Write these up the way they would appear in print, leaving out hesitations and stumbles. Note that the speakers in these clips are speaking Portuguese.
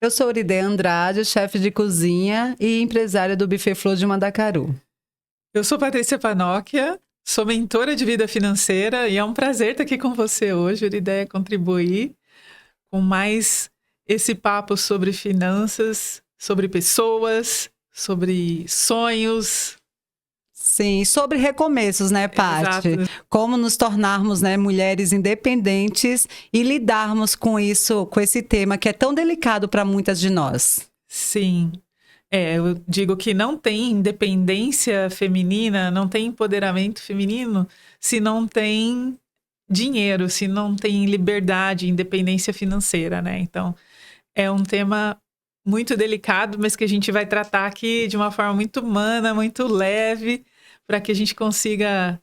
Eu sou Urideia Andrade, chefe de cozinha e empresária do Buffet Flor de Mandacaru. Eu sou Patrícia Panóquia, sou mentora de vida financeira e é um prazer estar aqui com você hoje. A ideia é contribuir com mais esse papo sobre finanças, sobre pessoas, sobre sonhos. Sim, sobre recomeços, né, Exato. Paty? Como nos tornarmos, né, mulheres independentes e lidarmos com isso, com esse tema que é tão delicado para muitas de nós. Sim. Eu digo que não tem independência feminina, não tem empoderamento feminino se não tem dinheiro, se não tem liberdade, independência financeira, né? Então, é um tema muito delicado, mas que a gente vai tratar aqui de uma forma muito humana, muito leve, para que a gente consiga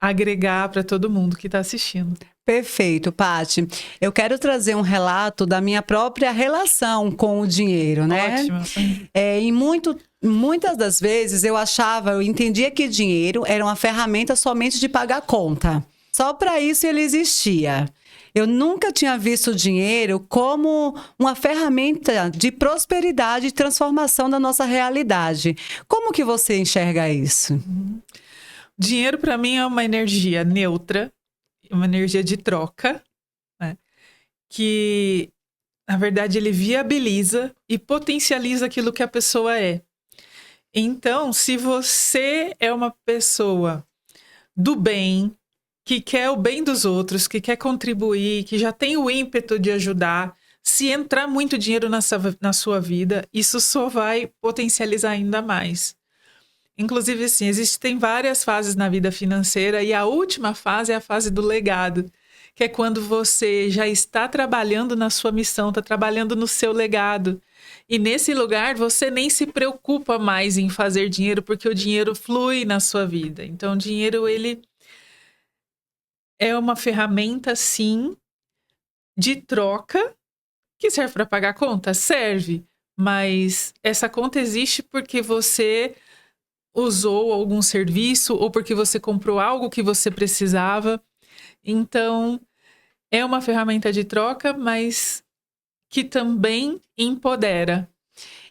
agregar para todo mundo que está assistindo. Perfeito, Paty. Eu quero trazer um relato da minha própria relação com o dinheiro, né? Ótimo. Muitas das vezes eu entendia que dinheiro era uma ferramenta somente de pagar conta. Só para isso ele existia. Eu nunca tinha visto o dinheiro como uma ferramenta de prosperidade e transformação da nossa realidade. Como que você enxerga isso? Dinheiro, para mim, é uma energia neutra, uma energia de troca, né? Que, na verdade, ele viabiliza e potencializa aquilo que a pessoa é. Então, se você é uma pessoa do bem, que quer o bem dos outros, que quer contribuir, que já tem o ímpeto de ajudar, se entrar muito dinheiro na sua vida, isso só vai potencializar ainda mais. Inclusive, assim, existem várias fases na vida financeira e a última fase é a fase do legado, que é quando você já está trabalhando na sua missão, está trabalhando no seu legado. E nesse lugar você nem se preocupa mais em fazer dinheiro, porque o dinheiro flui na sua vida. Então, o dinheiro, ele é uma ferramenta, sim, de troca, que serve para pagar a conta? Serve. Mas essa conta existe porque você usou algum serviço ou porque você comprou algo que você precisava. Então, é uma ferramenta de troca, mas que também empodera.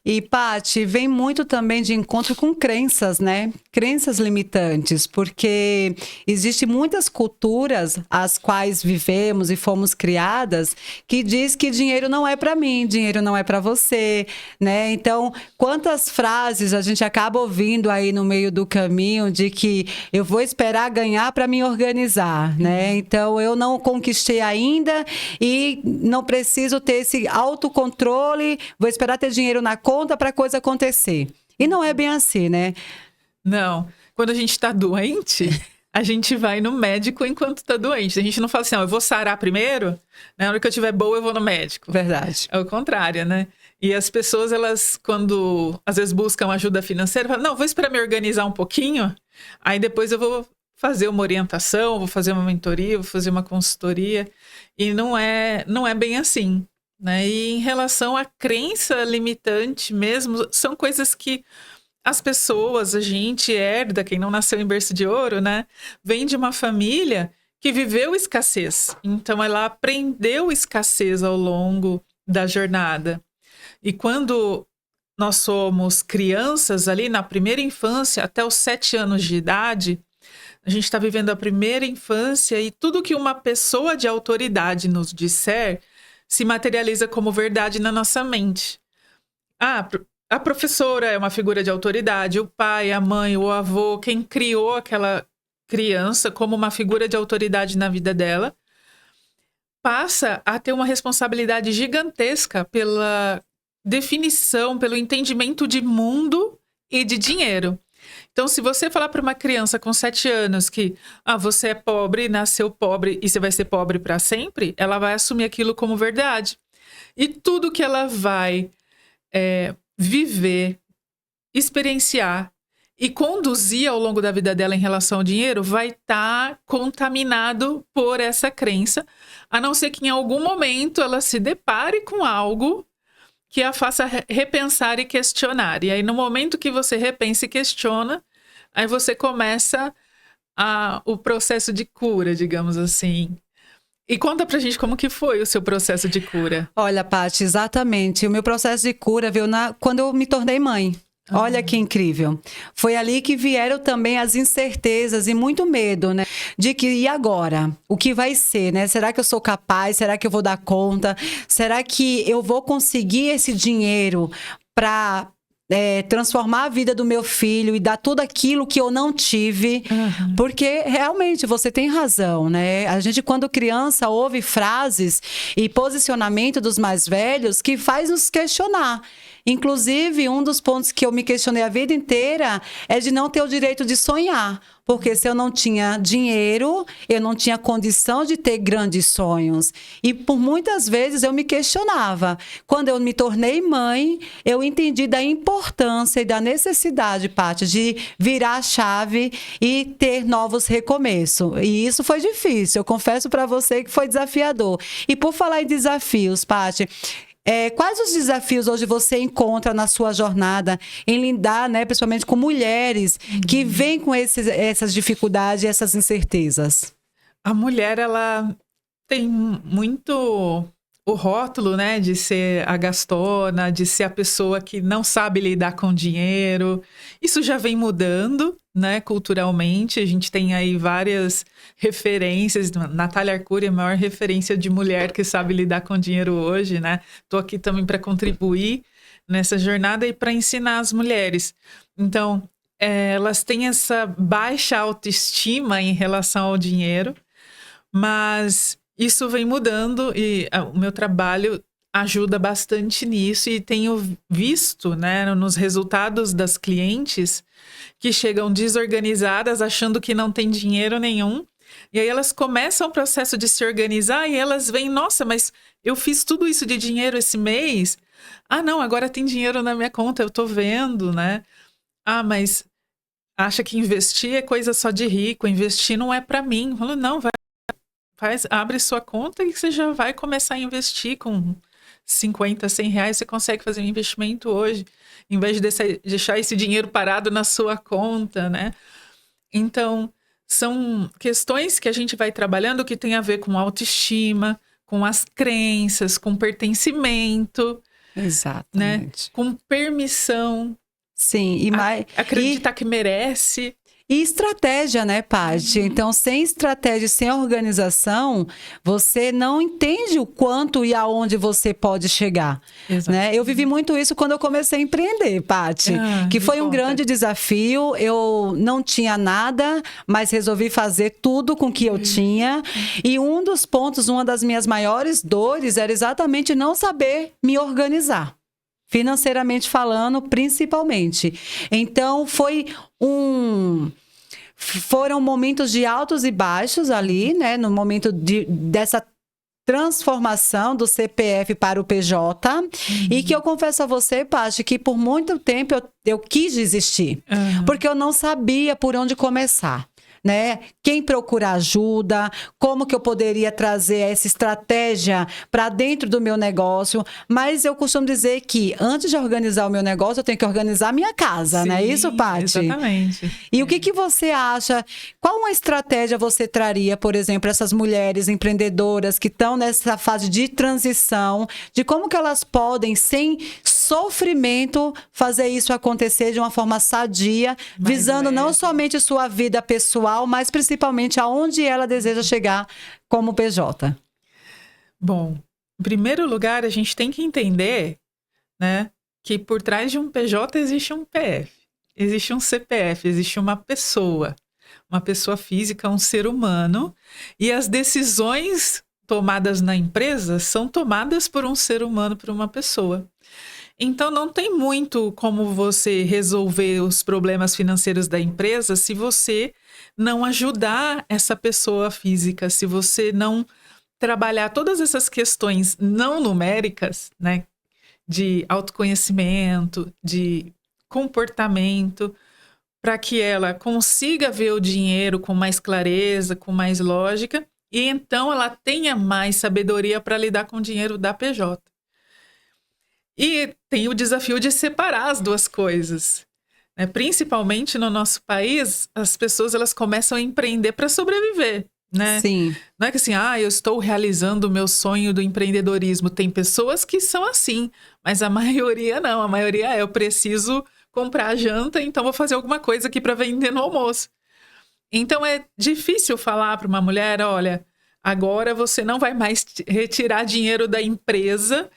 E, Paty, vem muito também de encontro com crenças, né? Crenças limitantes, porque existem muitas culturas as quais vivemos e fomos criadas que diz que dinheiro não é para mim, dinheiro não é para você, né? Então, quantas frases a gente acaba ouvindo aí no meio do caminho de que eu vou esperar ganhar para me organizar, né? Então, eu não conquistei ainda e não preciso ter esse autocontrole, vou esperar ter dinheiro na conta para a coisa acontecer. E não é bem assim, né? Não. Quando a gente está doente, a gente vai no médico enquanto está doente. A gente não fala assim, eu vou sarar primeiro, na hora que eu estiver boa eu vou no médico. Verdade. É o contrário, né? E as pessoas, elas, quando às vezes buscam ajuda financeira, falam, não, vou esperar me organizar um pouquinho, aí depois eu vou fazer uma orientação, vou fazer uma mentoria, vou fazer uma consultoria. E não é bem assim, né? E em relação à crença limitante mesmo, são coisas que as pessoas, a gente herda, quem não nasceu em berço de ouro, né? Vem de uma família que viveu escassez. Então, ela aprendeu escassez ao longo da jornada. E quando nós somos crianças ali, na primeira infância, até os 7 anos de idade, a gente está vivendo a primeira infância e tudo que uma pessoa de autoridade nos disser se materializa como verdade na nossa mente. A professora é uma figura de autoridade, o pai, a mãe, o avô, quem criou aquela criança como uma figura de autoridade na vida dela, passa a ter uma responsabilidade gigantesca pela definição, pelo entendimento de mundo e de dinheiro. Então, se você falar para uma criança com 7 anos que você é pobre, nasceu pobre e você vai ser pobre para sempre, ela vai assumir aquilo como verdade. E tudo que ela vai viver, experienciar e conduzir ao longo da vida dela em relação ao dinheiro vai estar contaminado por essa crença, a não ser que em algum momento ela se depare com algo que a faça repensar e questionar. E aí, no momento que você repensa e questiona, aí você começa o processo de cura, digamos assim. E conta pra gente como que foi o seu processo de cura. Olha, Paty, exatamente. O meu processo de cura veio quando eu me tornei mãe. Olha que incrível. Foi ali que vieram também as incertezas e muito medo, né? De que, e agora? O que vai ser, né? Será que eu sou capaz? Será que eu vou dar conta? Será que eu vou conseguir esse dinheiro para transformar a vida do meu filho e dar tudo aquilo que eu não tive? Porque realmente você tem razão, né? A gente, quando criança, ouve frases e posicionamento dos mais velhos que faz nos questionar. Inclusive, um dos pontos que eu me questionei a vida inteira é de não ter o direito de sonhar. Porque se eu não tinha dinheiro, eu não tinha condição de ter grandes sonhos. E por muitas vezes eu me questionava. Quando eu me tornei mãe, eu entendi da importância e da necessidade, Paty, de virar a chave e ter novos recomeços. E isso foi difícil. Eu confesso para você que foi desafiador. E por falar em desafios, Paty, quais os desafios hoje você encontra na sua jornada em lidar, né, principalmente com mulheres que vêm com essas dificuldades e essas incertezas? A mulher, ela tem muito o rótulo, né, de ser a gastona, de ser a pessoa que não sabe lidar com dinheiro. Isso já vem mudando, né, culturalmente. A gente tem aí várias referências. Natália Arcuri é a maior referência de mulher que sabe lidar com dinheiro hoje, né? Estou aqui também para contribuir nessa jornada e para ensinar as mulheres. Então, elas têm essa baixa autoestima em relação ao dinheiro, mas isso vem mudando e o meu trabalho ajuda bastante nisso e tenho visto, né, nos resultados das clientes que chegam desorganizadas, achando que não tem dinheiro nenhum. E aí elas começam o processo de se organizar e elas veem, nossa, mas eu fiz tudo isso de dinheiro esse mês. Ah, não, agora tem dinheiro na minha conta, eu tô vendo, né? Ah, mas acha que investir é coisa só de rico, investir não é para mim. Eu falo, não, abre sua conta e você já vai começar a investir com 50, 100 reais, você consegue fazer um investimento hoje, em vez de deixar esse dinheiro parado na sua conta, né? Então, são questões que a gente vai trabalhando que tem a ver com autoestima, com as crenças, com pertencimento, né? Exatamente. Com permissão. Sim, Acreditar que merece. E estratégia, né, Paty? Então, sem estratégia, sem organização, você não entende o quanto e aonde você pode chegar, né? Eu vivi muito isso quando eu comecei a empreender, Paty, que foi um grande desafio. Eu não tinha nada, mas resolvi fazer tudo com o que eu tinha. E um dos pontos, uma das minhas maiores dores era exatamente não saber me organizar. Financeiramente falando, principalmente. Então, foram momentos de altos e baixos ali, né? No momento dessa transformação do CPF para o PJ. E que eu confesso a você, Paty, que por muito tempo eu quis desistir. Porque eu não sabia por onde começar. Né? Quem procura ajuda, como que eu poderia trazer essa estratégia para dentro do meu negócio, mas eu costumo dizer que antes de organizar o meu negócio, eu tenho que organizar a minha casa, não é isso, Paty? Exatamente. E o que você acha, qual uma estratégia você traria, por exemplo, essas mulheres empreendedoras que estão nessa fase de transição, de como que elas podem, sem sofrimento, fazer isso acontecer de uma forma sadia, visando não somente sua vida pessoal, mas principalmente aonde ela deseja chegar como PJ? Bom, em primeiro lugar, a gente tem que entender, né, que por trás de um PJ existe um PF, existe um CPF, existe uma pessoa física, um ser humano, e as decisões tomadas na empresa são tomadas por um ser humano, por uma pessoa. Então, não tem muito como você resolver os problemas financeiros da empresa se você não ajudar essa pessoa física, se você não trabalhar todas essas questões não numéricas, né, de autoconhecimento, de comportamento, para que ela consiga ver o dinheiro com mais clareza, com mais lógica, e então ela tenha mais sabedoria para lidar com o dinheiro da PJ. E tem o desafio de separar as duas coisas, né? Principalmente no nosso país, as pessoas elas começam a empreender para sobreviver. né? Sim. Não é que assim, eu estou realizando o meu sonho do empreendedorismo. Tem pessoas que são assim, mas a maioria não. A maioria eu preciso comprar janta, então vou fazer alguma coisa aqui para vender no almoço. Então é difícil falar para uma mulher, olha, agora você não vai mais retirar dinheiro da empresa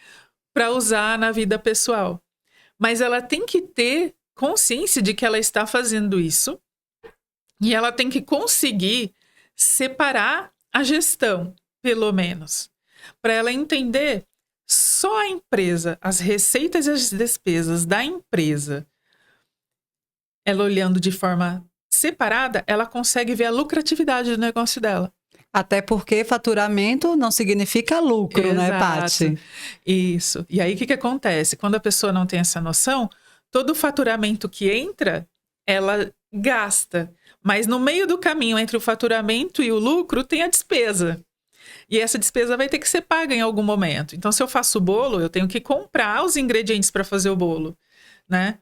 para usar na vida pessoal. Mas ela tem que ter consciência de que ela está fazendo isso e ela tem que conseguir separar a gestão, pelo menos, para ela entender só a empresa, as receitas e as despesas da empresa, ela olhando de forma separada, ela consegue ver a lucratividade do negócio dela. Até porque faturamento não significa lucro, né, Paty? Isso. E aí, o que acontece? Quando a pessoa não tem essa noção, todo o faturamento que entra, ela gasta. Mas no meio do caminho entre o faturamento e o lucro, tem a despesa. E essa despesa vai ter que ser paga em algum momento. Então, se eu faço bolo, eu tenho que comprar os ingredientes para fazer o bolo, né?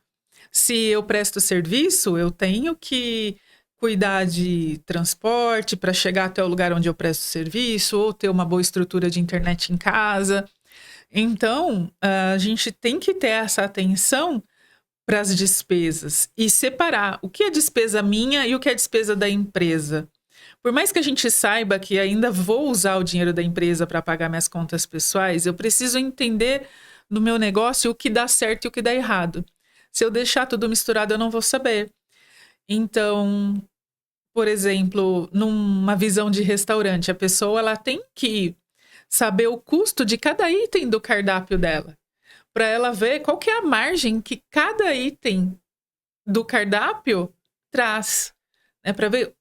Se eu presto serviço, eu tenho que cuidar de transporte para chegar até o lugar onde eu presto serviço, ou ter uma boa estrutura de internet em casa. Então, a gente tem que ter essa atenção para as despesas e separar o que é despesa minha e o que é despesa da empresa. Por mais que a gente saiba que ainda vou usar o dinheiro da empresa para pagar minhas contas pessoais, eu preciso entender no meu negócio o que dá certo e o que dá errado. Se eu deixar tudo misturado, eu não vou saber. Então, por exemplo, numa visão de restaurante, a pessoa ela tem que saber o custo de cada item do cardápio dela, para ela ver qual que é a margem que cada item do cardápio traz, né? Para ver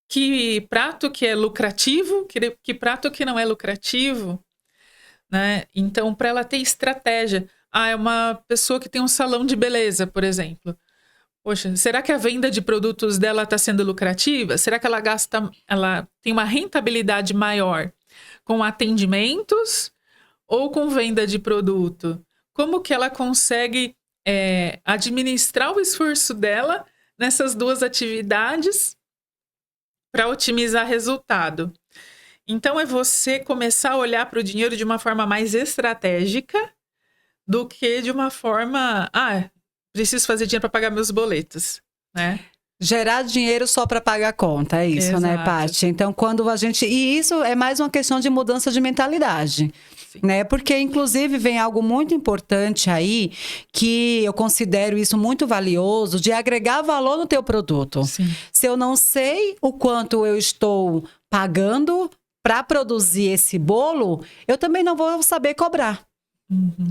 que prato que é lucrativo, que prato que não é lucrativo, né? Então, para ela ter estratégia. É uma pessoa que tem um salão de beleza, por exemplo. Poxa, será que a venda de produtos dela está sendo lucrativa? Será que ela tem uma rentabilidade maior com atendimentos ou com venda de produto? Como que ela consegue administrar o esforço dela nessas duas atividades para otimizar resultado? Então, é você começar a olhar para o dinheiro de uma forma mais estratégica do que de uma forma, preciso fazer dinheiro para pagar meus boletos, né? Gerar dinheiro só para pagar a conta, é isso, Exato. né, Paty? Então, quando a gente... E isso é mais uma questão de mudança de mentalidade, né? Porque, inclusive, vem algo muito importante aí, que eu considero isso muito valioso, de agregar valor no teu produto. Sim. Se eu não sei o quanto eu estou pagando para produzir esse bolo, eu também não vou saber cobrar.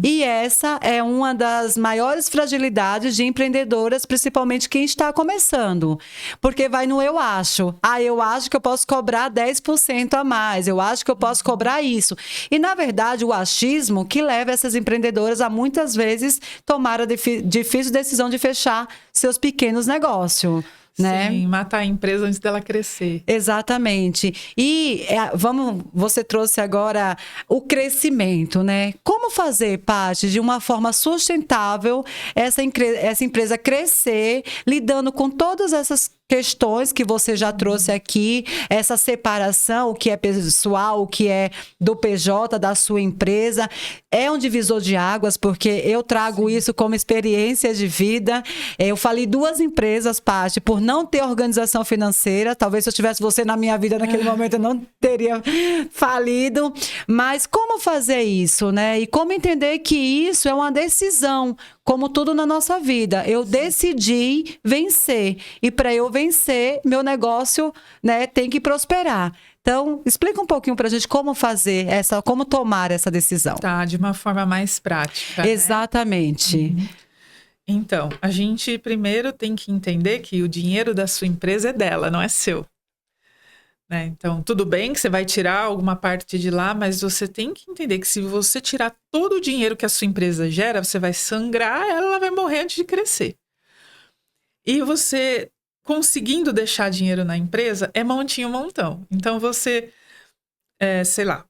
E essa é uma das maiores fragilidades de empreendedoras, principalmente quem está começando. Porque vai no eu acho. Eu acho que eu posso cobrar 10% a mais. Eu acho que eu posso cobrar isso. E, na verdade, o achismo que leva essas empreendedoras a muitas vezes tomar a difícil decisão de fechar seus pequenos negócios. Né? Sim, matar a empresa antes dela crescer. Exatamente. E você trouxe agora o crescimento, né? Como fazer, Paty, de uma forma sustentável essa empresa crescer, lidando com todas essas questões que você já trouxe aqui, essa separação, o que é pessoal, o que é do PJ, da sua empresa. É um divisor de águas, porque eu trago isso como experiência de vida. Eu falei 2 empresas, Paty, por não ter organização financeira. Talvez se eu tivesse você na minha vida naquele momento, eu não teria falido. Mas como fazer isso, né? E como entender que isso é uma decisão, como tudo na nossa vida. Eu decidi vencer. E para eu vencer, meu negócio, né, tem que prosperar. Então, explica um pouquinho para a gente como fazer como tomar essa decisão. Tá, de uma forma mais prática. Exatamente. Né? Então, a gente primeiro tem que entender que o dinheiro da sua empresa é dela, não é seu. Né? Então, tudo bem que você vai tirar alguma parte de lá, mas você tem que entender que se você tirar todo o dinheiro que a sua empresa gera, você vai sangrar, ela vai morrer antes de crescer. E você conseguindo deixar dinheiro na empresa é montinho montão. Então, você,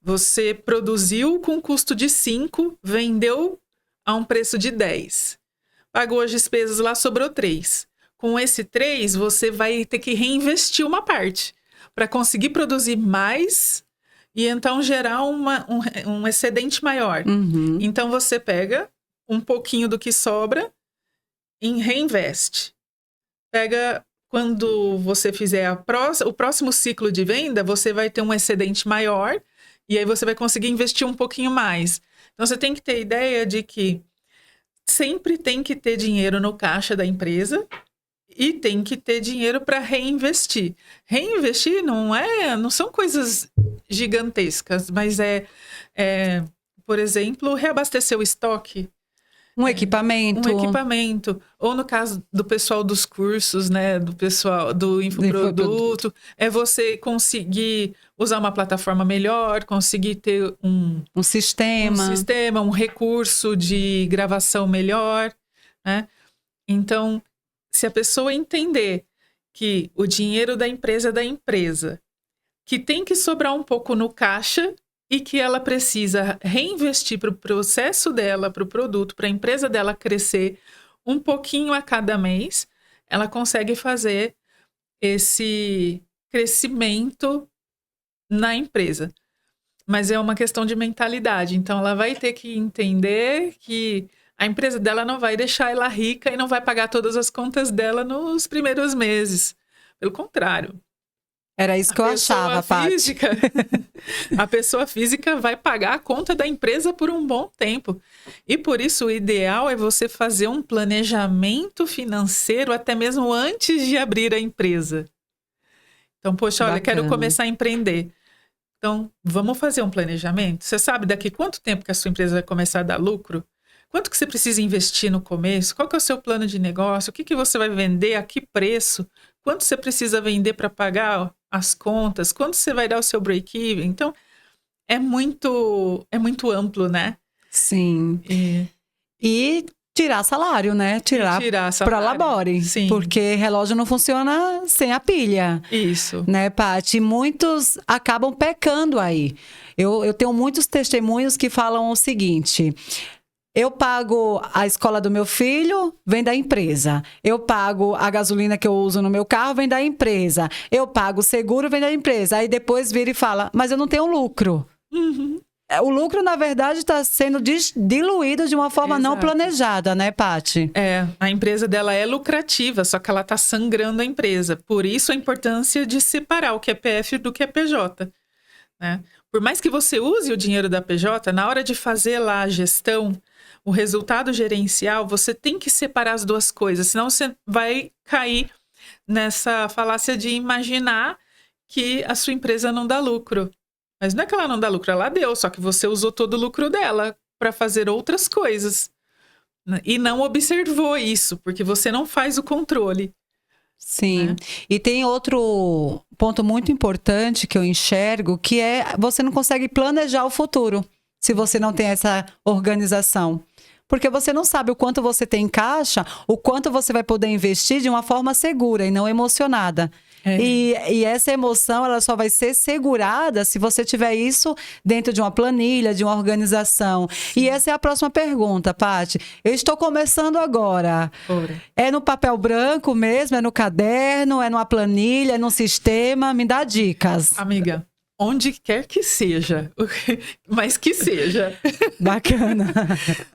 você produziu com custo de 5, vendeu a um preço de 10. Pagou as despesas lá, sobrou 3. Com esse 3, você vai ter que reinvestir uma parte para conseguir produzir mais e então gerar um excedente maior. Então você pega um pouquinho do que sobra e reinveste. Pega, quando você fizer o próximo ciclo de venda, você vai ter um excedente maior e aí você vai conseguir investir um pouquinho mais. Então você tem que ter ideia de que sempre tem que ter dinheiro no caixa da empresa e tem que ter dinheiro para reinvestir. Reinvestir não são coisas gigantescas, mas por exemplo, reabastecer o estoque. Um equipamento. Ou no caso do pessoal dos cursos, né? Do pessoal do infoproduto. É você conseguir usar uma plataforma melhor, conseguir ter um sistema, um recurso de gravação melhor, né? Então, se a pessoa entender que o dinheiro da empresa é da empresa, que tem que sobrar um pouco no caixa e que ela precisa reinvestir para o processo dela, para o produto, para a empresa dela crescer um pouquinho a cada mês, ela consegue fazer esse crescimento na empresa. Mas é uma questão de mentalidade. Então, ela vai ter que entender que a empresa dela não vai deixar ela rica e não vai pagar todas as contas dela nos primeiros meses. Pelo contrário. Era isso que eu achava, Paty. A pessoa física vai pagar a conta da empresa por um bom tempo. E por isso o ideal é você fazer um planejamento financeiro até mesmo antes de abrir a empresa. Então, poxa, olha, quero começar a empreender. Então, vamos fazer um planejamento? Você sabe daqui quanto tempo que a sua empresa vai começar a dar lucro? Quanto que você precisa investir no começo? Qual que é o seu plano de negócio? O que você vai vender? A que preço? Quanto você precisa vender para pagar as contas? Quanto você vai dar o seu break-even? Então, é muito amplo, né? Sim. E tirar salário, né? Tirar para labore. Sim. Porque relógio não funciona sem a pilha. Isso. Né, Paty? Muitos acabam pecando aí. Eu tenho muitos testemunhos que falam o seguinte: eu pago a escola do meu filho, vem da empresa. Eu pago a gasolina que eu uso no meu carro, vem da empresa. Eu pago o seguro, vem da empresa. Aí depois vira e fala, mas eu não tenho lucro. O lucro, na verdade, está sendo diluído de uma forma não planejada, né, Paty? A empresa dela é lucrativa, só que ela está sangrando a empresa. Por isso a importância de separar o que é PF do que é PJ. Né? Por mais que você use o dinheiro da PJ, na hora de fazer lá a gestão, o resultado gerencial, você tem que separar as duas coisas, senão você vai cair nessa falácia de imaginar que a sua empresa não dá lucro. Mas não é que ela não dá lucro, ela deu, só que você usou todo o lucro dela para fazer outras coisas. E não observou isso, porque você não faz o controle. Sim. Né? E tem outro ponto muito importante que eu enxergo, que é você não consegue planejar o futuro se você não tem essa organização. Porque você não sabe o quanto você tem em caixa, o quanto você vai poder investir de uma forma segura e não emocionada. E essa emoção, ela só vai ser segurada se você tiver isso dentro de uma planilha, de uma organização. Sim. E essa é a próxima pergunta, Paty. Eu estou começando agora. É no papel branco mesmo? É no caderno? É numa planilha? É num sistema? Me dá dicas. Amiga, onde quer que seja, mas que seja. Bacana.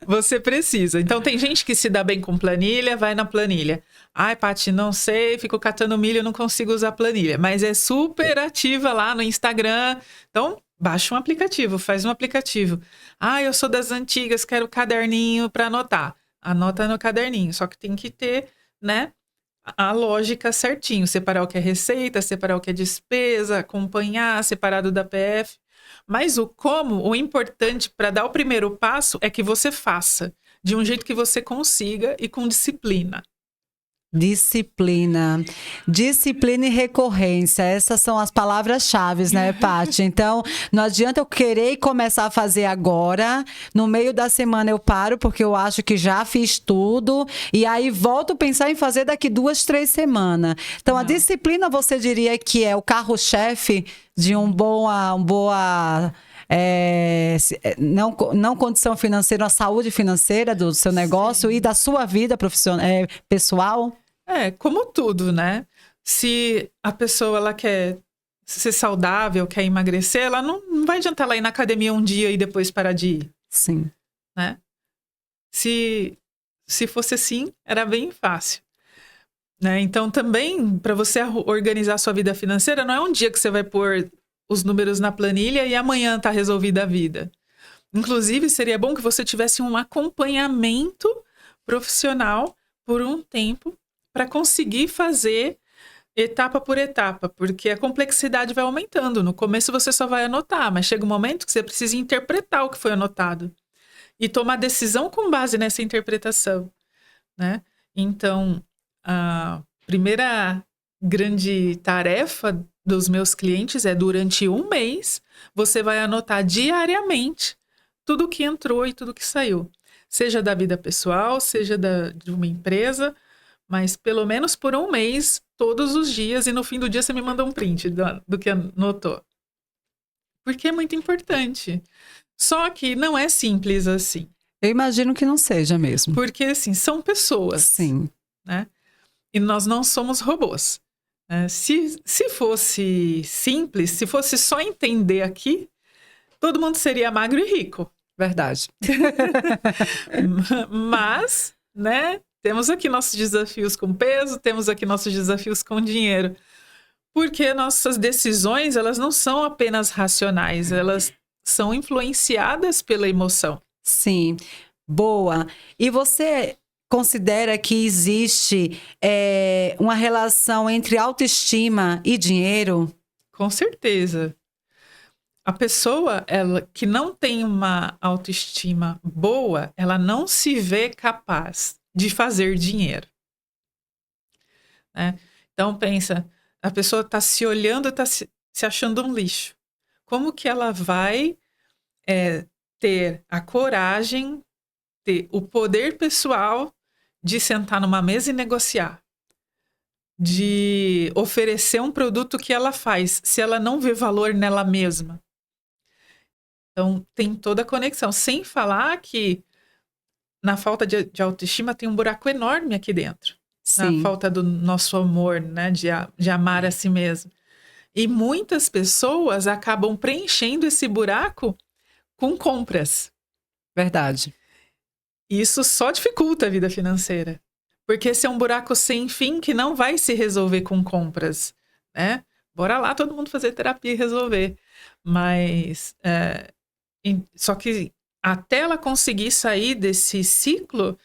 Você precisa. Então, tem gente que se dá bem com planilha, vai na planilha. Ai, Paty, não sei, fico catando milho, não consigo usar planilha. Mas é super ativa lá no Instagram. Então, baixa um aplicativo, faz um aplicativo. Ah, eu sou das antigas, quero caderninho para anotar. Anota no caderninho, só que tem que ter, né, a lógica certinho, separar o que é receita, separar o que é despesa, acompanhar, separado da PF. Mas o importante para dar o primeiro passo é que você faça de um jeito que você consiga e com disciplina. Disciplina e recorrência, essas são as palavras-chave, né, Paty? Então, não adianta eu querer e começar a fazer agora, no meio da semana eu paro, porque eu acho que já fiz tudo, e aí volto a pensar em fazer daqui 2, 3 semanas. Então, a disciplina, você diria que é o carro-chefe de não condição financeira, uma saúde financeira do seu negócio. Sim. E da sua vida profissional, pessoal? Como tudo, né? Se a pessoa ela quer ser saudável, quer emagrecer, ela não vai adiantar ela ir na academia um dia e depois parar de ir. Sim. Né? Se fosse assim, era bem fácil. Né? Então, também, para você organizar a sua vida financeira, não é um dia que você vai pôr os números na planilha e amanhã tá resolvida a vida. Inclusive, seria bom que você tivesse um acompanhamento profissional por um tempo para conseguir fazer etapa por etapa, porque a complexidade vai aumentando. No começo você só vai anotar, mas chega um momento que você precisa interpretar o que foi anotado e tomar decisão com base nessa interpretação, né? Então, a primeira grande tarefa dos meus clientes é, durante um mês, você vai anotar diariamente tudo que entrou e tudo que saiu. Seja da vida pessoal, seja de uma empresa, mas pelo menos por um mês, todos os dias, e no fim do dia você me manda um print do que anotou. Porque é muito importante. Só que não é simples assim. Eu imagino que não seja mesmo. Porque, assim, são pessoas. Sim. Né? E nós não somos robôs. Se fosse simples, se fosse só entender aqui, todo mundo seria magro e rico. Verdade. Mas, né, temos aqui nossos desafios com peso, temos aqui nossos desafios com dinheiro. Porque nossas decisões, elas não são apenas racionais, elas são influenciadas pela emoção. Sim, boa. E você considera que existe uma relação entre autoestima e dinheiro? Com certeza. A pessoa que não tem uma autoestima boa, ela não se vê capaz de fazer dinheiro. Né? Então, pensa, a pessoa está se olhando, está se achando um lixo. Como que ela vai ter a coragem, ter o poder pessoal de sentar numa mesa e negociar? De oferecer um produto que ela faz, se ela não vê valor nela mesma? Então, tem toda a conexão. Sem falar que na falta de autoestima tem um buraco enorme aqui dentro. Sim. Na falta do nosso amor, né? De amar a si mesmo. E muitas pessoas acabam preenchendo esse buraco com compras. Verdade. Isso só dificulta a vida financeira. Porque esse é um buraco sem fim que não vai se resolver com compras, né? Bora lá todo mundo fazer terapia e resolver. Mas... só que até ela conseguir sair desse ciclo,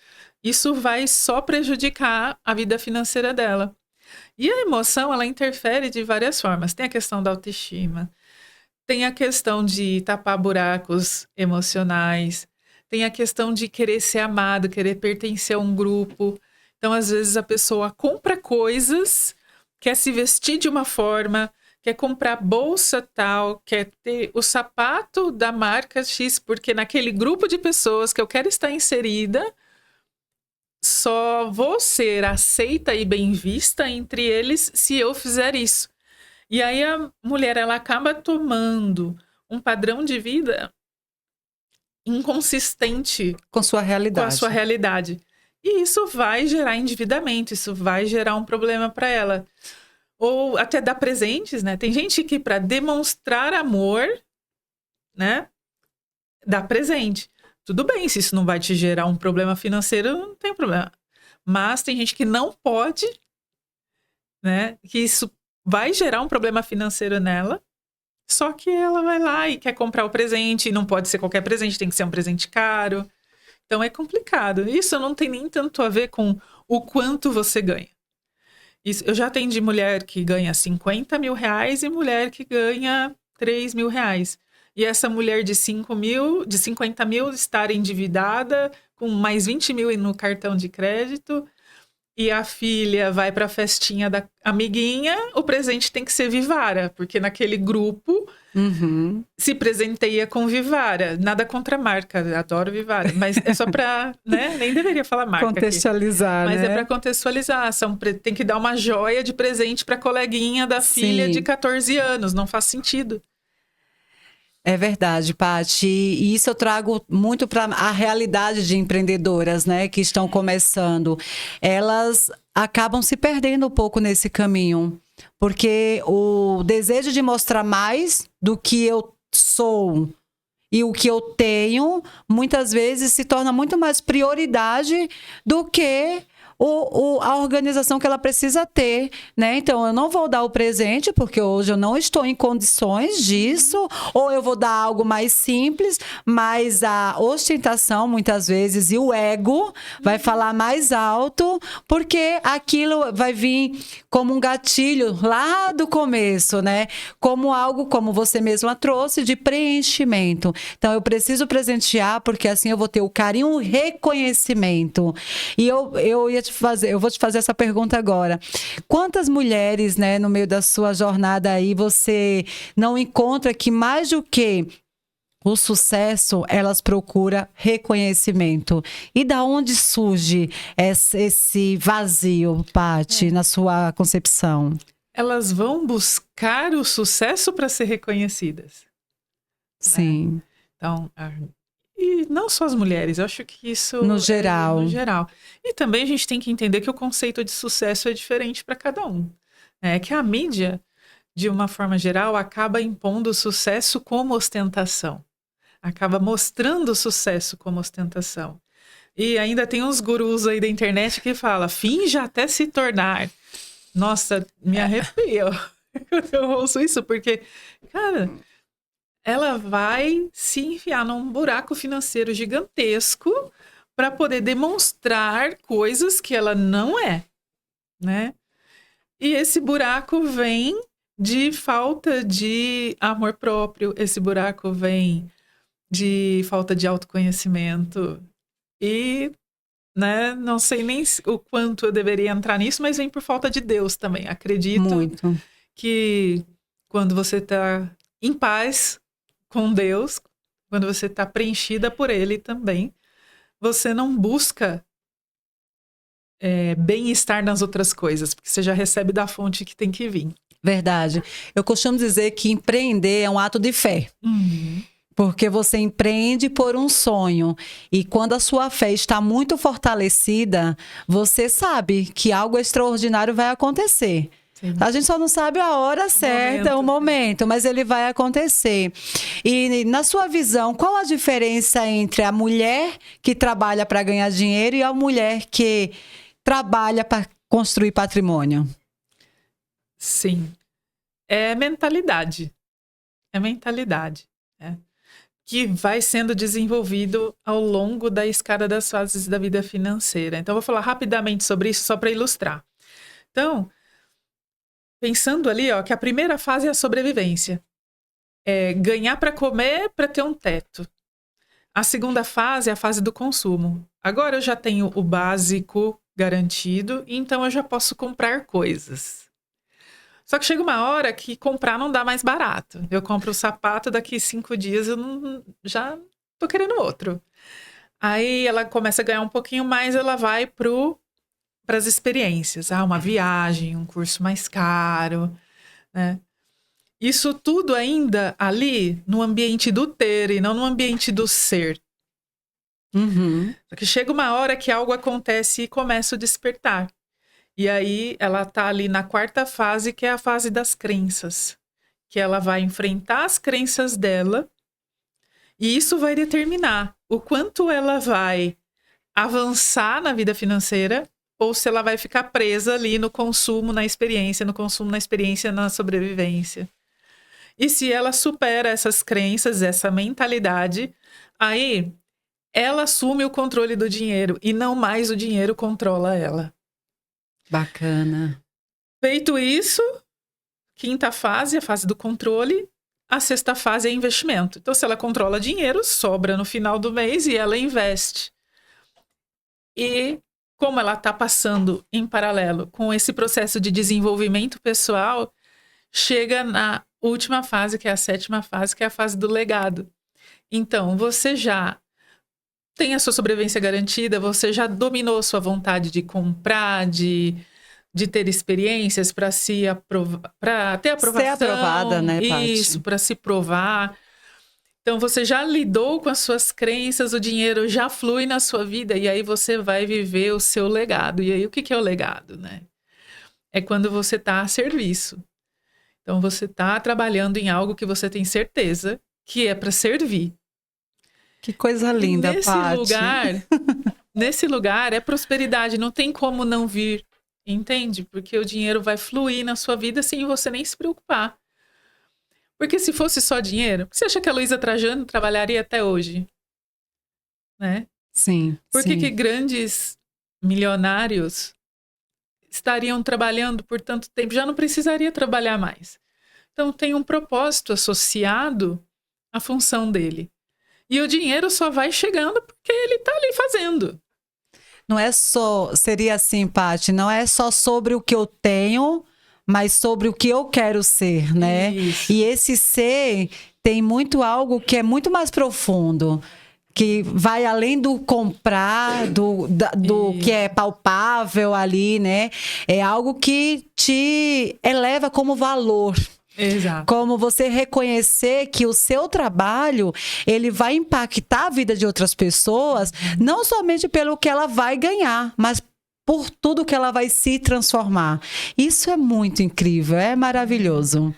isso vai só prejudicar a vida financeira dela. E a emoção, ela interfere de várias formas. Tem a questão da autoestima, tem a questão de tapar buracos emocionais, tem a questão de querer ser amado, querer pertencer a um grupo. Então, às vezes, a pessoa compra coisas, quer se vestir de uma forma, quer comprar bolsa tal, quer ter o sapato da marca X, porque naquele grupo de pessoas que eu quero estar inserida, só vou ser aceita e bem vista entre eles se eu fizer isso. E aí a mulher, ela acaba tomando um padrão de vida inconsistente com sua realidade. Com a sua realidade. E isso vai gerar endividamento, isso vai gerar um problema para ela. Ou até dar presentes, né? Tem gente que, para demonstrar amor, né, dá presente. Tudo bem, se isso não vai te gerar um problema financeiro, não tem problema. Mas tem gente que não pode, né, que isso vai gerar um problema financeiro nela, só que ela vai lá e quer comprar o presente, e não pode ser qualquer presente, tem que ser um presente caro. Então é complicado. Isso não tem nem tanto a ver com o quanto você ganha. Isso, eu já atendi mulher que ganha 50 mil reais e mulher que ganha 3 mil reais. E essa mulher de 50 mil estar endividada, com mais 20 mil no cartão de crédito, e a filha vai para a festinha da amiguinha, o presente tem que ser Vivara, porque naquele grupo se presenteia com Vivara. Nada contra a marca, adoro Vivara, mas é só para, né? Nem deveria falar marca contextualizar, aqui. Mas né? é para contextualizar. Tem que dar uma joia de presente para a coleguinha da filha de 14 anos, não faz sentido. É verdade, Paty. E isso eu trago muito para a realidade de empreendedoras, né, que estão começando. Elas acabam se perdendo um pouco nesse caminho. Porque o desejo de mostrar mais do que eu sou e o que eu tenho, muitas vezes se torna muito mais prioridade do que a organização que ela precisa ter, né? Então, eu não vou dar o presente, porque hoje eu não estou em condições disso, ou eu vou dar algo mais simples, mas a ostentação, muitas vezes, e o ego vai falar mais alto, porque aquilo vai vir como um gatilho lá do começo, né? Como algo, como você mesma trouxe, de preenchimento. Então, eu preciso presentear, porque assim eu vou ter o carinho, o reconhecimento. E eu vou te fazer essa pergunta agora. Quantas mulheres, né, no meio da sua jornada aí, você não encontra que mais do que o sucesso, elas procuram reconhecimento? E da onde surge esse vazio, Paty, na sua concepção? Elas vão buscar o sucesso para ser reconhecidas. Sim. Né? Então, e não só as mulheres, eu acho que isso no geral. No geral. E também a gente tem que entender que o conceito de sucesso é diferente para cada um. É que a mídia, de uma forma geral, acaba impondo o sucesso como ostentação. Acaba mostrando o sucesso como ostentação. E ainda tem uns gurus aí da internet que falam, finja até se tornar. Nossa, me arrepio. Eu ouço isso porque, cara, ela vai se enfiar num buraco financeiro gigantesco para poder demonstrar coisas que ela não é, né? E esse buraco vem de falta de amor próprio, esse buraco vem de falta de autoconhecimento e, né, não sei nem o quanto eu deveria entrar nisso, mas vem por falta de Deus também. Acredito Muito. que quando você está em paz com Deus, quando você está preenchida por Ele também, você não busca bem-estar nas outras coisas, porque você já recebe da fonte que tem que vir. Verdade. Eu costumo dizer que empreender é um ato de fé. Uhum. Porque você empreende por um sonho. E quando a sua fé está muito fortalecida, você sabe que algo extraordinário vai acontecer. Sim. A gente só não sabe a hora certa, o momento, mas ele vai acontecer. E na sua visão, qual a diferença entre a mulher que trabalha para ganhar dinheiro e a mulher que trabalha para construir patrimônio? Sim. É mentalidade. É mentalidade. Que vai sendo desenvolvido ao longo da escada das fases da vida financeira. Então, eu vou falar rapidamente sobre isso, só para ilustrar. Então, pensando ali, ó, que a primeira fase é a sobrevivência. É ganhar para comer, para ter um teto. A segunda fase é a fase do consumo. Agora eu já tenho o básico garantido, então eu já posso comprar coisas. Só que chega uma hora que comprar não dá mais barato. Eu compro o sapato, daqui 5 dias eu já tô querendo outro. Aí ela começa a ganhar um pouquinho mais, ela vai para as experiências. Uma viagem, um curso mais caro, né? Isso tudo ainda ali no ambiente do ter e não no ambiente do ser. Uhum. Só que chega uma hora que algo acontece e começa o despertar. E aí ela tá ali na quarta fase, que é a fase das crenças. Que ela vai enfrentar as crenças dela. E isso vai determinar o quanto ela vai avançar na vida financeira ou se ela vai ficar presa ali no consumo, na experiência, na sobrevivência. E se ela supera essas crenças, essa mentalidade, aí ela assume o controle do dinheiro e não mais o dinheiro controla ela. Bacana. Feito isso, quinta fase, a fase do controle. A sexta fase é investimento. Então, se ela controla dinheiro, sobra no final do mês e ela investe. E como ela está passando em paralelo com esse processo de desenvolvimento pessoal, chega na última fase, que é a sétima fase, que é a fase do legado. Então, você já tem a sua sobrevivência garantida, você já dominou sua vontade de comprar, de ter experiências para para ter aprovação. Ser aprovada, né, Paty? Isso, para se provar. Então, você já lidou com as suas crenças, o dinheiro já flui na sua vida e aí você vai viver o seu legado. E aí, o que é o legado, né? é quando você está a serviço. Então, você está trabalhando em algo que você tem certeza que é para servir. Que coisa linda, Paty. Nesse lugar é prosperidade, não tem como não vir, entende? Porque o dinheiro vai fluir na sua vida sem você nem se preocupar. Porque se fosse só dinheiro, você acha que a Luísa Trajano trabalharia até hoje? Né? Sim. Por que grandes milionários estariam trabalhando por tanto tempo? Já não precisaria trabalhar mais. Então tem um propósito associado à função dele. E o dinheiro só vai chegando porque ele está ali fazendo. Não é só, seria assim, Paty, não é só sobre o que eu tenho, mas sobre o que eu quero ser, né? Isso. E esse ser tem muito algo que é muito mais profundo, que vai além do comprar, do que é palpável ali, né? É algo que te eleva como valor. Exato. Como você reconhecer que o seu trabalho, ele vai impactar a vida de outras pessoas, não somente pelo que ela vai ganhar, mas por tudo que ela vai se transformar. Isso é muito incrível, é maravilhoso.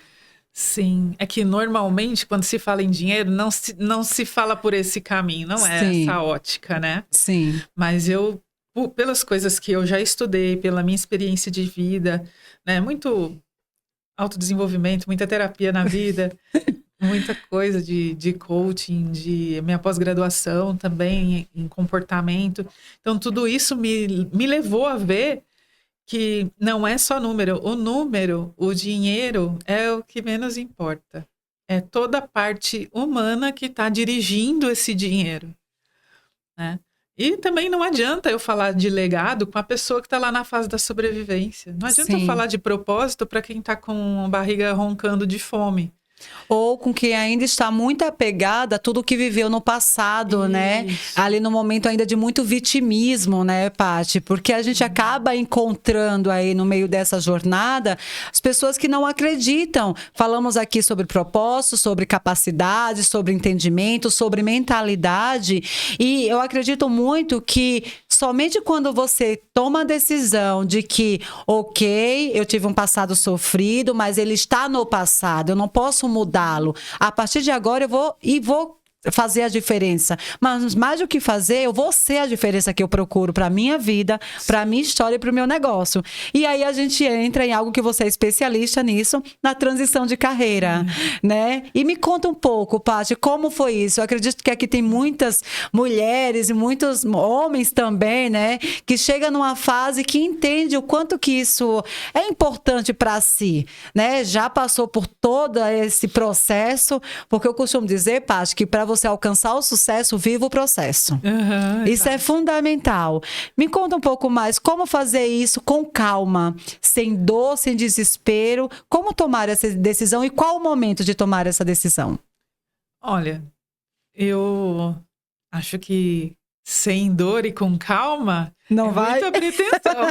Sim, é que normalmente quando se fala em dinheiro, não se fala por esse caminho, não é essa ótica, né? Sim. Mas pelas coisas que eu já estudei, pela minha experiência de vida, né? Muito autodesenvolvimento, muita terapia na vida, muita coisa de coaching, de minha pós-graduação também em comportamento. Então, tudo isso me levou a ver que não é só número. O dinheiro é o que menos importa. É toda a parte humana que está dirigindo esse dinheiro, né? E também não adianta eu falar de legado com a pessoa que está lá na fase da sobrevivência. Não adianta eu falar de propósito para quem está com a barriga roncando de fome. Ou com quem ainda está muito apegada a tudo que viveu no passado, né? Ali no momento ainda de muito vitimismo, né, Paty? Porque a gente acaba encontrando aí no meio dessa jornada as pessoas que não acreditam. Falamos aqui sobre propósito, sobre capacidade, sobre entendimento, sobre mentalidade. E eu acredito muito que somente quando você toma a decisão de que, ok, eu tive um passado sofrido, mas ele está no passado, eu não posso mudá-lo. A partir de agora eu vou fazer a diferença. Mas mais do que fazer, eu vou ser a diferença que eu procuro para minha vida, para minha história e para o meu negócio. E aí a gente entra em algo que você é especialista nisso, na transição de carreira, né? E me conta um pouco, Paty, como foi isso? Eu acredito que aqui tem muitas mulheres e muitos homens também, né? Que chegam numa fase que entende o quanto que isso é importante para si, né? Já passou por todo esse processo, porque eu costumo dizer, Paty, que para você alcançar o sucesso, viva o processo. Isso é fundamental. Me conta um pouco mais como fazer isso com calma, sem dor, sem desespero. Como tomar essa decisão e qual o momento de tomar essa decisão? Olha, eu acho que sem dor e com calma não vai? Muita pretensão.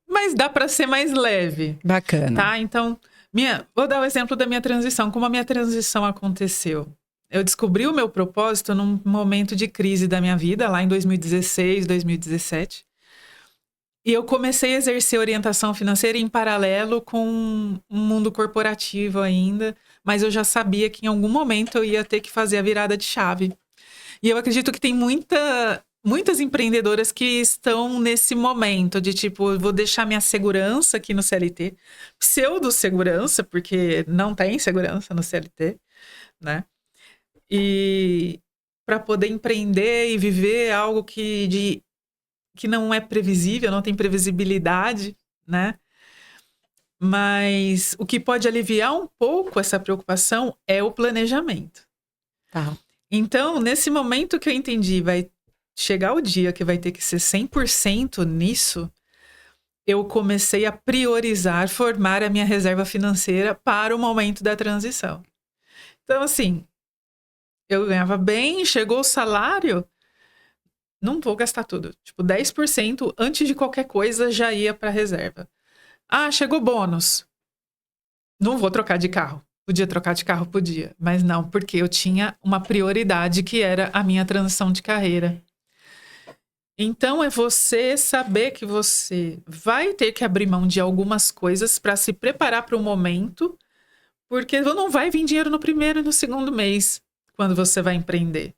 Mas dá para ser mais leve. Bacana. Tá? Então, vou dar o exemplo da minha transição. Como a minha transição aconteceu? Eu descobri o meu propósito num momento de crise da minha vida, lá em 2016, 2017. E eu comecei a exercer orientação financeira em paralelo com um mundo corporativo ainda, mas eu já sabia que em algum momento eu ia ter que fazer a virada de chave. E eu acredito que tem muitas empreendedoras que estão nesse momento de tipo, vou deixar minha segurança aqui no CLT, pseudo-segurança, porque não tem segurança no CLT, né? E para poder empreender e viver algo que não é previsível, não tem previsibilidade, né? Mas o que pode aliviar um pouco essa preocupação é o planejamento. Tá. Então, nesse momento que eu entendi, vai chegar o dia que vai ter que ser 100% nisso, eu comecei a priorizar, formar a minha reserva financeira para o momento da transição. Então, assim, eu ganhava bem, chegou o salário, não vou gastar tudo. Tipo, 10% antes de qualquer coisa já ia para a reserva. Ah, chegou bônus. Não vou trocar de carro. Podia trocar de carro, podia. Mas não, porque eu tinha uma prioridade que era a minha transição de carreira. Então, é você saber que você vai ter que abrir mão de algumas coisas para se preparar para o momento, porque não vai vir dinheiro no primeiro e no segundo mês, quando você vai empreender.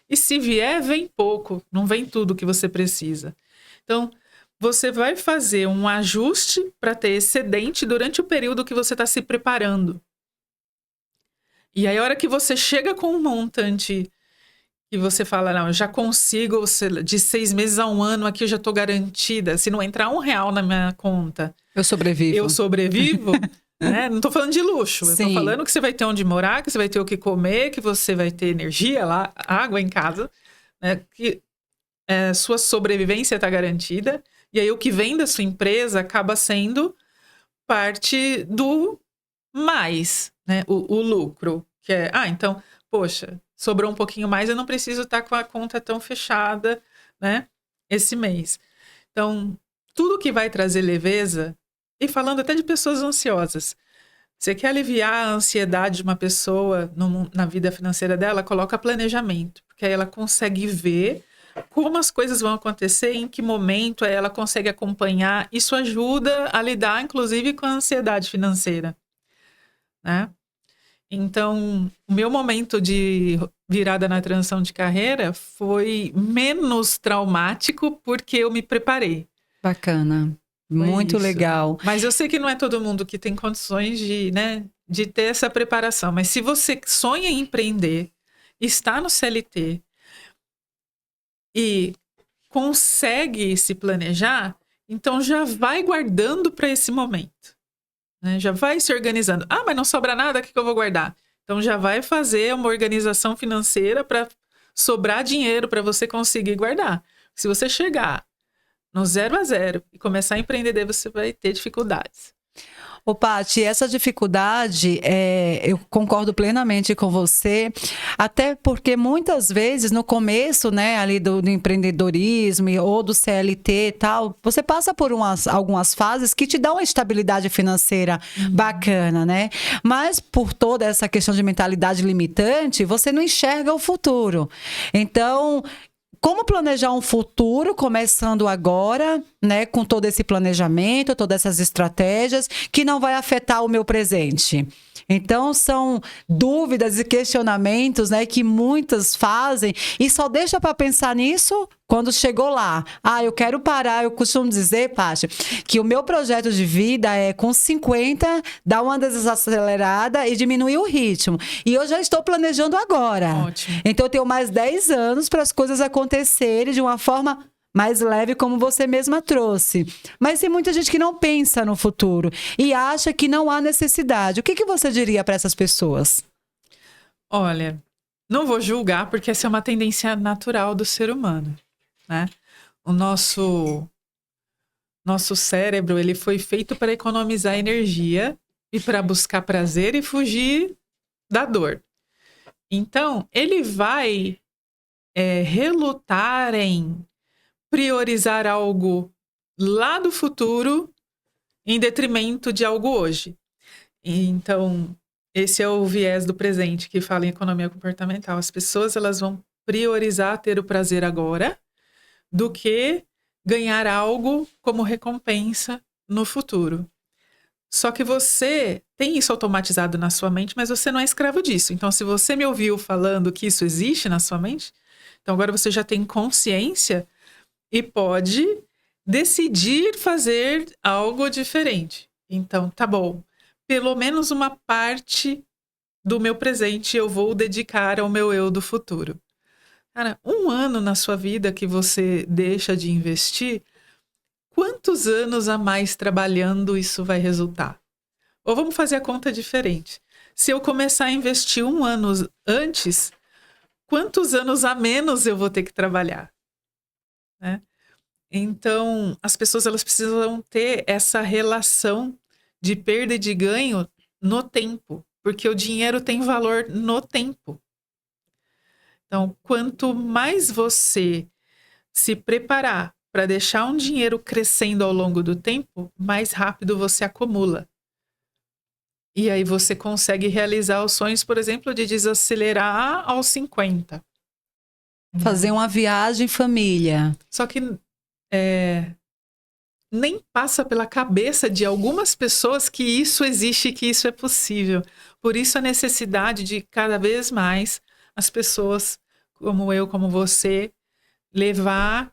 E se vier, vem pouco, não vem tudo que você precisa. Então, você vai fazer um ajuste para ter excedente durante o período que você está se preparando. E aí, a hora que você chega com um montante e você fala, não, eu já consigo, de 6 meses a 1 ano aqui eu já estou garantida. Se não entrar R$1 na minha conta, Eu sobrevivo. eu sobrevivo, né? Não estou falando de luxo, eu estou Sim. falando que você vai ter onde morar, que você vai ter o que comer, que você vai ter energia lá, água em casa, né? Que sua sobrevivência está garantida. E aí o que vem da sua empresa acaba sendo parte do mais, né? O lucro, que é, então, poxa, sobrou um pouquinho mais, eu não preciso estar com a conta tão fechada, né? Esse mês. Então, tudo que vai trazer leveza, e falando até de pessoas ansiosas, você quer aliviar a ansiedade de uma pessoa na vida financeira dela, coloca planejamento, porque aí ela consegue ver como as coisas vão acontecer, em que momento ela consegue acompanhar. Isso ajuda a lidar, inclusive, com a ansiedade financeira, né? Então, o meu momento de virada na transição de carreira foi menos traumático porque eu me preparei. Bacana. Muito isso. legal. Mas eu sei que não é todo mundo que tem condições de, né, de ter essa preparação. Mas se você sonha em empreender, está no CLT e consegue se planejar, então já vai guardando para esse momento. Né? Já vai se organizando. Mas não sobra nada, o que eu vou guardar? Então já vai fazer uma organização financeira para sobrar dinheiro para você conseguir guardar. Se você chegar no 0 a 0 e começar a empreender, você vai ter dificuldades. Ô, Paty, essa dificuldade, eu concordo plenamente com você, até porque muitas vezes no começo, né, ali do empreendedorismo ou do CLT e tal, você passa por algumas fases que te dão uma estabilidade financeira bacana, né? Mas por toda essa questão de mentalidade limitante, você não enxerga o futuro. Então, como planejar um futuro, começando agora, né, com todo esse planejamento, todas essas estratégias, que não vai afetar o meu presente? Então, são dúvidas e questionamentos, né, que muitas fazem e só deixa para pensar nisso quando chegou lá. Eu quero parar. Eu costumo dizer, Paty, que o meu projeto de vida é com 50, dar uma desacelerada e diminuir o ritmo. E eu já estou planejando agora. Ótimo. Então, eu tenho mais 10 anos para as coisas acontecerem de uma forma mais leve, como você mesma trouxe. Mas tem muita gente que não pensa no futuro e acha que não há necessidade. O que você diria para essas pessoas? Olha, não vou julgar, porque essa é uma tendência natural do ser humano, né? O nosso cérebro, ele foi feito para economizar energia e para buscar prazer e fugir da dor. Então, ele vai relutar em priorizar algo lá do futuro em detrimento de algo hoje. Então, esse é o viés do presente que fala em economia comportamental. As pessoas, elas vão priorizar ter o prazer agora do que ganhar algo como recompensa no futuro. Só que você tem isso automatizado na sua mente, mas você não é escravo disso. Então, se você me ouviu falando que isso existe na sua mente, então agora você já tem consciência e pode decidir fazer algo diferente. Então, tá bom. Pelo menos uma parte do meu presente eu vou dedicar ao meu eu do futuro. Cara, 1 ano na sua vida que você deixa de investir, quantos anos a mais trabalhando isso vai resultar? Ou vamos fazer a conta diferente. Se eu começar a investir 1 ano antes, quantos anos a menos eu vou ter que trabalhar? Né? Então, as pessoas, elas precisam ter essa relação de perda e de ganho no tempo, porque o dinheiro tem valor no tempo. Então, quanto mais você se preparar para deixar um dinheiro crescendo ao longo do tempo, mais rápido você acumula. E aí você consegue realizar os sonhos, por exemplo, de desacelerar aos 50. Fazer uma viagem família. Só que nem passa pela cabeça de algumas pessoas que isso existe, que isso é possível. Por isso a necessidade de cada vez mais as pessoas, como eu, como você, levar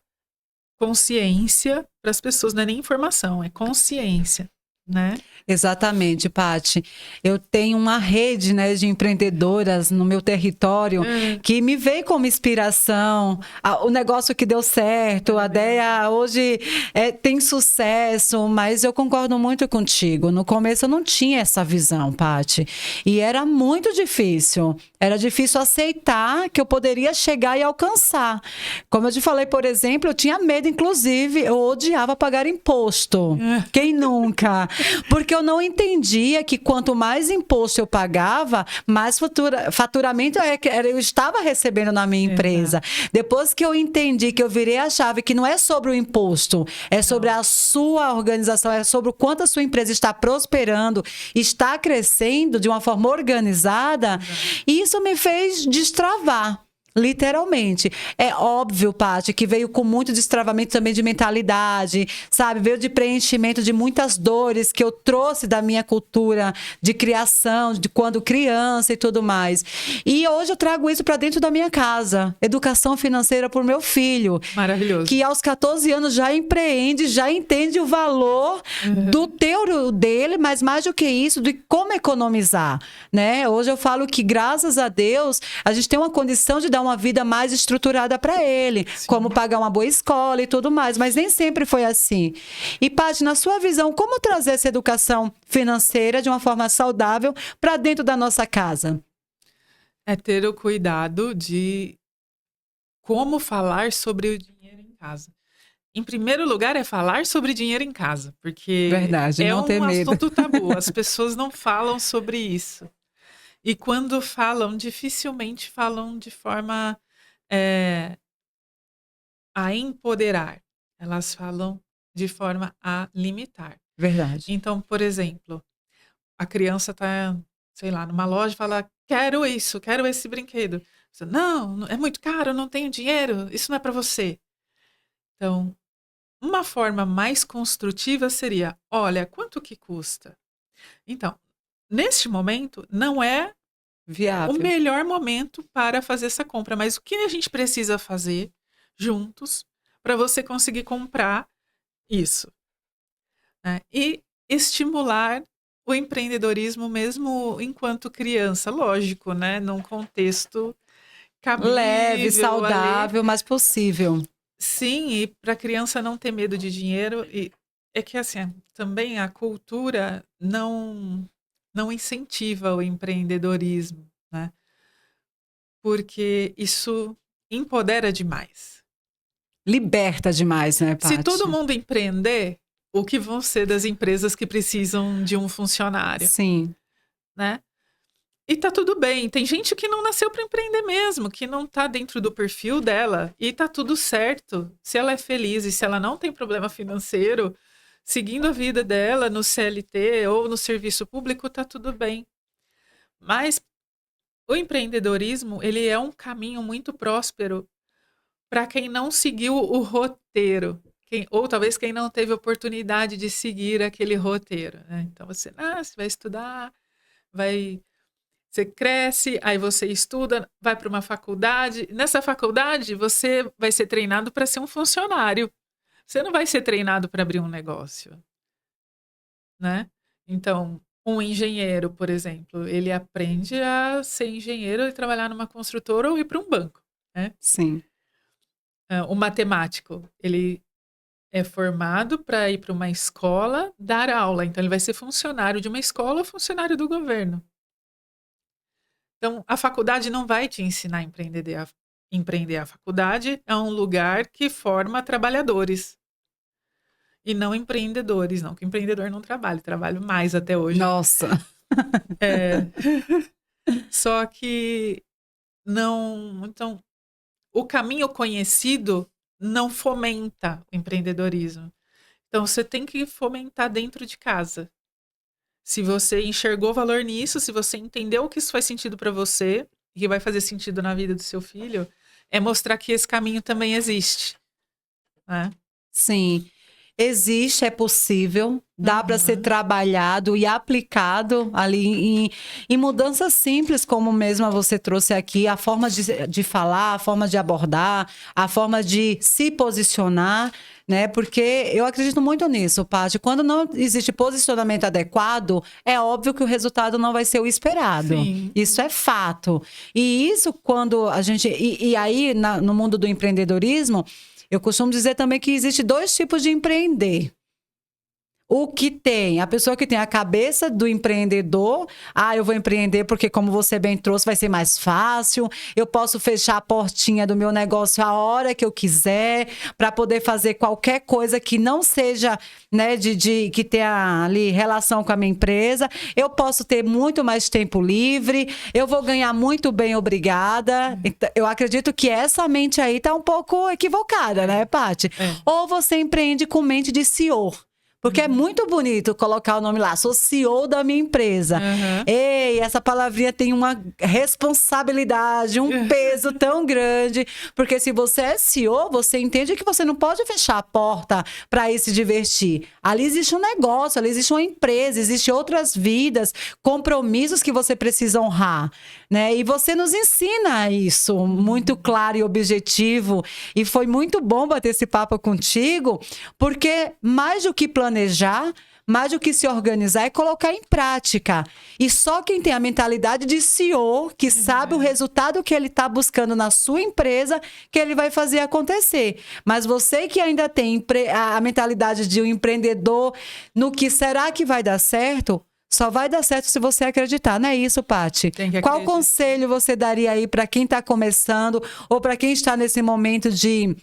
consciência para as pessoas. Não é nem informação, é consciência, né? Exatamente, Paty. Eu tenho uma rede, né, de empreendedoras no meu território que me veio como inspiração. O negócio que deu certo, a ideia hoje tem sucesso, mas eu concordo muito contigo. No começo eu não tinha essa visão, Paty. E era muito difícil. Era difícil aceitar que eu poderia chegar e alcançar. Como eu te falei, por exemplo, eu tinha medo, inclusive, eu odiava pagar imposto. Quem nunca? Porque eu não entendia que quanto mais imposto eu pagava, mais faturamento eu estava recebendo na minha empresa. Depois que eu entendi, que eu virei a chave, que não é sobre o imposto, é sobre a sua organização, é sobre o quanto a sua empresa está prosperando, está crescendo de uma forma organizada, isso me fez destravar. Literalmente. É óbvio, Paty, que veio com muito destravamento também de mentalidade, sabe? Veio de preenchimento de muitas dores que eu trouxe da minha cultura de criação, de quando criança e tudo mais. E hoje eu trago isso para dentro da minha casa. Educação financeira por meu filho. Maravilhoso. Que aos 14 anos já empreende, já entende o valor dele, mas mais do que isso, de como economizar, né? Hoje eu falo que, graças a Deus, a gente tem uma condição de dar uma vida mais estruturada para ele, como pagar uma boa escola e tudo mais, mas nem sempre foi assim. E, Paty, na sua visão, como trazer essa educação financeira de uma forma saudável para dentro da nossa casa? É ter o cuidado de como falar sobre o dinheiro em casa. Em primeiro lugar, é falar sobre dinheiro em casa, porque Verdade, é não ter medo. assunto tabu, as pessoas não falam sobre isso. E quando falam, dificilmente falam de forma a empoderar. Elas falam de forma a limitar. Verdade. Então, por exemplo, a criança está, sei lá, numa loja e fala, quero isso, quero esse brinquedo. Você, não, é muito caro, eu não tenho dinheiro, isso não é para você. Então, uma forma mais construtiva seria, olha, quanto que custa? Então, neste momento, não é Viável. o melhor momento para fazer essa compra, mas o que a gente precisa fazer juntos para você conseguir comprar isso, né? E estimular o empreendedorismo mesmo enquanto criança, lógico, né? Num contexto cabível, Leve, saudável, ali. mas possível. Sim, e para a criança não ter medo de dinheiro. E é que assim, também a cultura não incentiva o empreendedorismo, né? Porque isso empodera demais. Liberta demais, né, Paty? Se todo mundo empreender, o que vão ser das empresas que precisam de um funcionário? Sim. Né? E tá tudo bem. Tem gente que não nasceu para empreender mesmo, que não tá dentro do perfil dela. E tá tudo certo. Se ela é feliz e se ela não tem problema financeiro, seguindo a vida dela no CLT ou no serviço público, tá tudo bem. Mas o empreendedorismo, ele é um caminho muito próspero para quem não seguiu o roteiro. Ou talvez quem não teve oportunidade de seguir aquele roteiro, né? Então você vai estudar, você cresce, aí você estuda, vai para uma faculdade. Nessa faculdade, você vai ser treinado para ser um funcionário. Você não vai ser treinado para abrir um negócio, né? Então, um engenheiro, por exemplo, ele aprende a ser engenheiro e trabalhar numa construtora ou ir para um banco, né? Sim. O matemático, ele é formado para ir para uma escola dar aula. Então, ele vai ser funcionário de uma escola ou funcionário do governo. Então, a faculdade não vai te ensinar a empreender. A faculdade é um lugar que forma trabalhadores e não empreendedores. Não que empreendedor não trabalho mais até hoje. Nossa. Só que não. Então, o caminho conhecido não fomenta o empreendedorismo. Então, você tem que fomentar dentro de casa. Se você enxergou valor nisso, se você entendeu que isso faz sentido para você e que vai fazer sentido na vida do seu filho, é mostrar que esse caminho também existe, né? Sim. Existe, é possível, dá para ser trabalhado e aplicado ali em mudanças simples, como mesmo você trouxe aqui, a forma de falar, a forma de abordar, a forma de se posicionar, né? Porque eu acredito muito nisso, Paty. Quando não existe posicionamento adequado, é óbvio que o resultado não vai ser o esperado. Sim. Isso é fato. E isso quando a gente... E aí, no mundo do empreendedorismo, eu costumo dizer também que existe 2 tipos de empreender. O que tem, a pessoa que tem a cabeça do empreendedor, eu vou empreender porque, como você bem trouxe, vai ser mais fácil, eu posso fechar a portinha do meu negócio a hora que eu quiser, para poder fazer qualquer coisa que não seja, né, que tenha ali relação com a minha empresa, eu posso ter muito mais tempo livre, eu vou ganhar muito bem, obrigada. Então, eu acredito que essa mente aí tá um pouco equivocada, né, Paty? Ou você empreende com mente de CEO. Porque é muito bonito colocar o nome lá, sou CEO da minha empresa. Ei, essa palavrinha tem uma responsabilidade, um peso tão grande. Porque se você é CEO, você entende que você não pode fechar a porta para ir se divertir. Ali existe um negócio, ali existe uma empresa, existem outras vidas, compromissos que você precisa honrar, né? E você nos ensina isso, muito claro e objetivo. E foi muito bom bater esse papo contigo, porque mais do que planejar, mais do que se organizar é colocar em prática. E só quem tem a mentalidade de CEO, que sabe o resultado que ele está buscando na sua empresa, que ele vai fazer acontecer. Mas você que ainda tem a mentalidade de um empreendedor, no que será que vai dar certo, só vai dar certo se você acreditar. Não é isso, Paty? Qual conselho você daria aí para quem está começando ou para quem está nesse momento de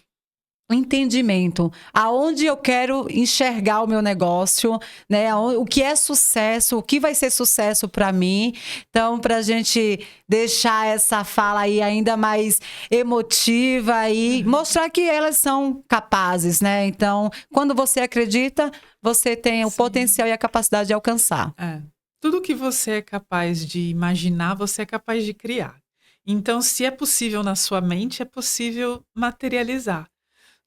entendimento, aonde eu quero enxergar o meu negócio, né? O que é sucesso, o que vai ser sucesso para mim. Então, para a gente deixar essa fala aí ainda mais emotiva e mostrar que elas são capazes, né? Então, quando você acredita, você tem o potencial e a capacidade de alcançar. Tudo que você é capaz de imaginar, você é capaz de criar. Então, se é possível na sua mente, é possível materializar.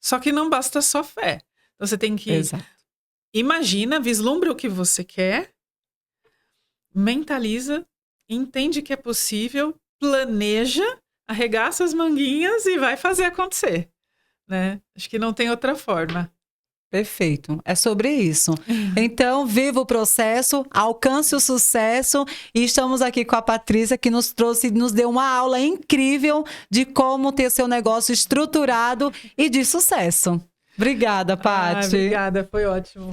Só que não basta só fé. Você tem que imagina, vislumbra o que você quer, mentaliza, entende que é possível, planeja, arregaça as manguinhas e vai fazer acontecer, né? Acho que não tem outra forma. Perfeito, é sobre isso. Então, viva o processo, alcance o sucesso e estamos aqui com a Patrícia que nos deu uma aula incrível de como ter seu negócio estruturado e de sucesso. Obrigada, Paty. Obrigada, foi ótimo.